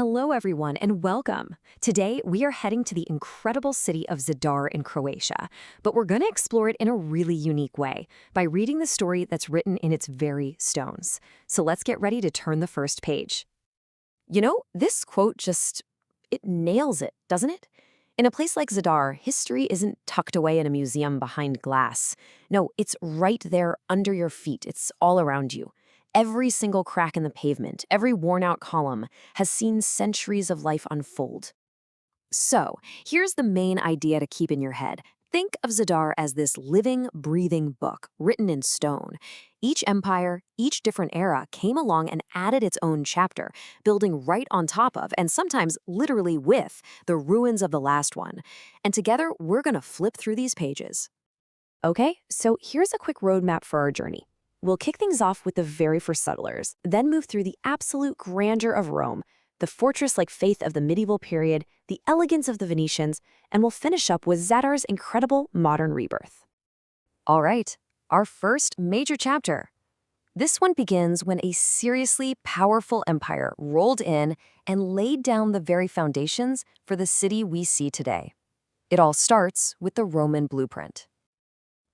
Hello, everyone, and welcome. Today, we are heading to the incredible city of Zadar in Croatia, but we're going to explore it in a really unique way by reading the story that's written in its very stones. So let's get ready to turn the first page. You know, this quote it nails it, doesn't it? In a place like Zadar, history isn't tucked away in a museum behind glass. No, it's right there under your feet. It's all around you. Every single crack in the pavement, every worn-out column has seen centuries of life unfold. So, here's the main idea to keep in your head. Think of Zadar as this living, breathing book written in stone. Each empire, each different era came along and added its own chapter, building right on top of, and sometimes literally with, the ruins of the last one. And together, we're going to flip through these pages. Okay, so here's a quick roadmap for our journey. We'll kick things off with the very first settlers, then move through the absolute grandeur of Rome, the fortress-like faith of the medieval period, the elegance of the Venetians, and we'll finish up with Zadar's incredible modern rebirth. All right, our first major chapter. This one begins when a seriously powerful empire rolled in and laid down the very foundations for the city we see today. It all starts with the Roman blueprint.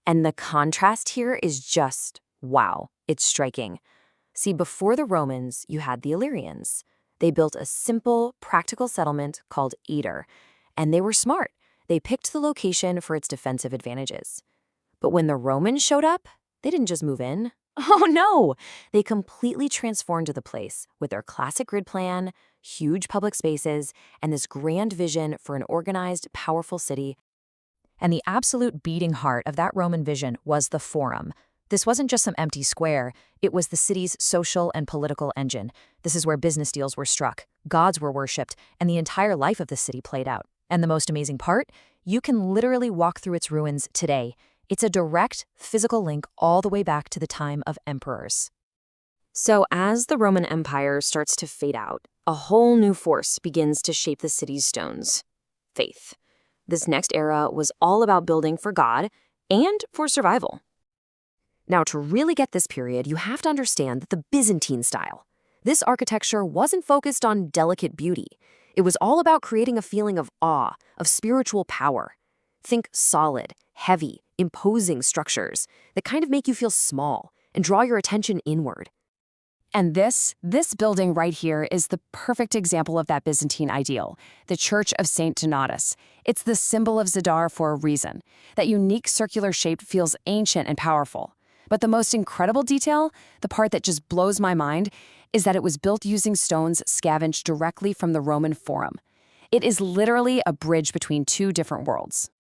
And the contrast here is just wow, it's striking. See, before the Romans, you had the Illyrians. They built a simple, practical settlement called Eder, and they were smart. They picked the location for its defensive advantages. But when the Romans showed up, they didn't just move in. Oh no! They completely transformed the place with their classic grid plan, huge public spaces, and this grand vision for an organized, powerful city. And the absolute beating heart of that Roman vision was the Forum. This wasn't just some empty square, it was the city's social and political engine. This is where business deals were struck, gods were worshipped, and the entire life of the city played out. And the most amazing part? You can literally walk through its ruins today. It's a direct, physical link all the way back to the time of emperors. So as the Roman Empire starts to fade out, a whole new force begins to shape the city's stones: faith. This next era was all about building for God and for survival. Now, to really get this period, you have to understand that the Byzantine style. This architecture wasn't focused on delicate beauty. It was all about creating a feeling of awe, of spiritual power. Think solid, heavy, imposing structures that kind of make you feel small and draw your attention inward. And this building right here is the perfect example of that Byzantine ideal, the Church of St. Donatus. It's the symbol of Zadar for a reason. That unique circular shape feels ancient and powerful. But the most incredible detail, the part that just blows my mind, is that it was built using stones scavenged directly from the Roman Forum. It is literally a bridge between two different worlds.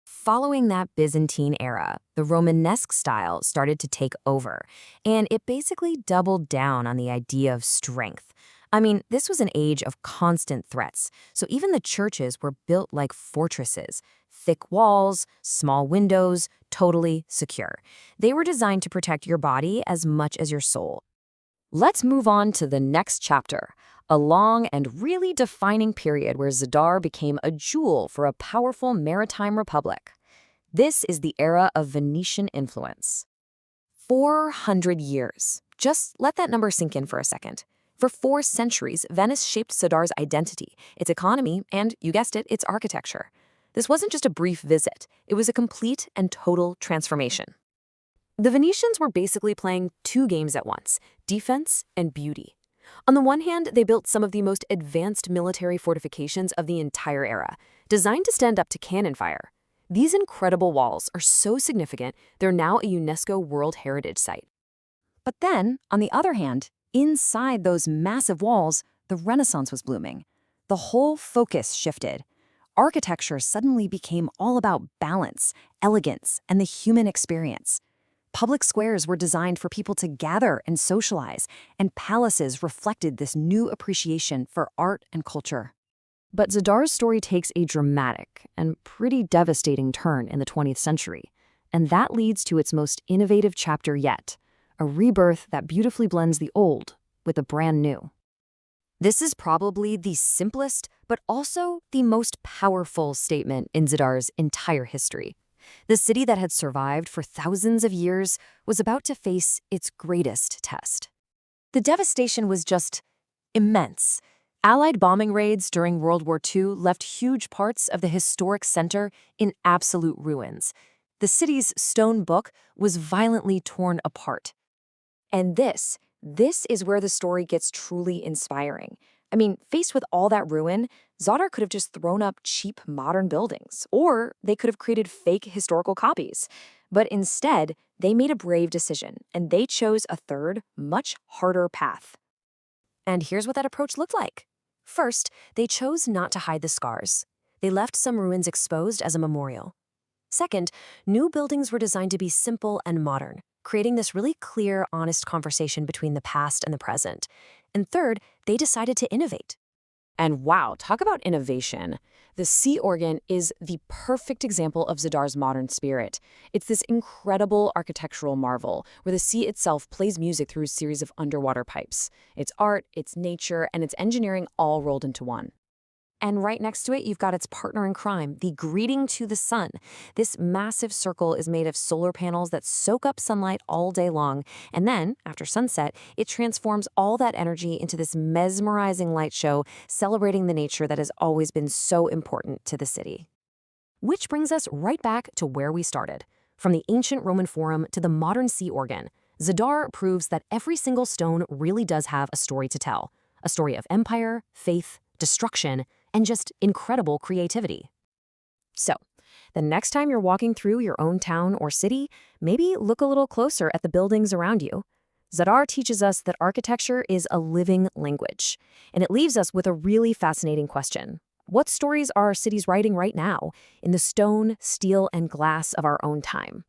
Following that Byzantine era, the Romanesque style started to take over, and it basically doubled down on the idea of strength. I mean, this was an age of constant threats, so even the churches were built like fortresses. Thick walls, small windows, totally secure. They were designed to protect your body as much as your soul. Let's move on to the next chapter, a long and really defining period where Zadar became a jewel for a powerful maritime republic. This is the era of Venetian influence. 400 years. Just let that number sink in for a second. For 4 centuries, Venice shaped Zadar's identity, its economy, and, you guessed it, its architecture. This wasn't just a brief visit, it was a complete and total transformation. The Venetians were basically playing 2 games at once: defense and beauty. On the one hand, they built some of the most advanced military fortifications of the entire era, designed to stand up to cannon fire. These incredible walls are so significant, they're now a UNESCO World Heritage Site. But then, on the other hand, inside those massive walls, the Renaissance was blooming. The whole focus shifted. Architecture suddenly became all about balance, elegance, and the human experience. Public squares were designed for people to gather and socialize, and palaces reflected this new appreciation for art and culture. But Zadar's story takes a dramatic and pretty devastating turn in the 20th century, and that leads to its most innovative chapter yet, a rebirth that beautifully blends the old with the brand new. This is probably the simplest, but also the most powerful statement in Zadar's entire history. The city that had survived for thousands of years was about to face its greatest test. The devastation was just immense. Allied bombing raids during World War II left huge parts of the historic center in absolute ruins. The city's stone book was violently torn apart. And this is where the story gets truly inspiring. I mean, faced with all that ruin, Zadar could have just thrown up cheap modern buildings, or they could have created fake historical copies. But instead, they made a brave decision, and they chose a third, much harder path. And here's what that approach looked like. First, they chose not to hide the scars. They left some ruins exposed as a memorial. Second, new buildings were designed to be simple and modern, creating this really clear, honest conversation between the past and the present. And third, they decided to innovate. And wow, talk about innovation. The sea organ is the perfect example of Zadar's modern spirit. It's this incredible architectural marvel where the sea itself plays music through a series of underwater pipes. It's art, it's nature, and it's engineering all rolled into one. And right next to it, you've got its partner in crime, the greeting to the sun. This massive circle is made of solar panels that soak up sunlight all day long. And then, after sunset, it transforms all that energy into this mesmerizing light show celebrating the nature that has always been so important to the city. Which brings us right back to where we started. From the ancient Roman Forum to the modern sea organ, Zadar proves that every single stone really does have a story to tell. A story of empire, faith, destruction, and just incredible creativity. So, the next time you're walking through your own town or city, maybe look a little closer at the buildings around you. Zadar teaches us that architecture is a living language, and it leaves us with a really fascinating question. What stories are our cities writing right now in the stone, steel, and glass of our own time?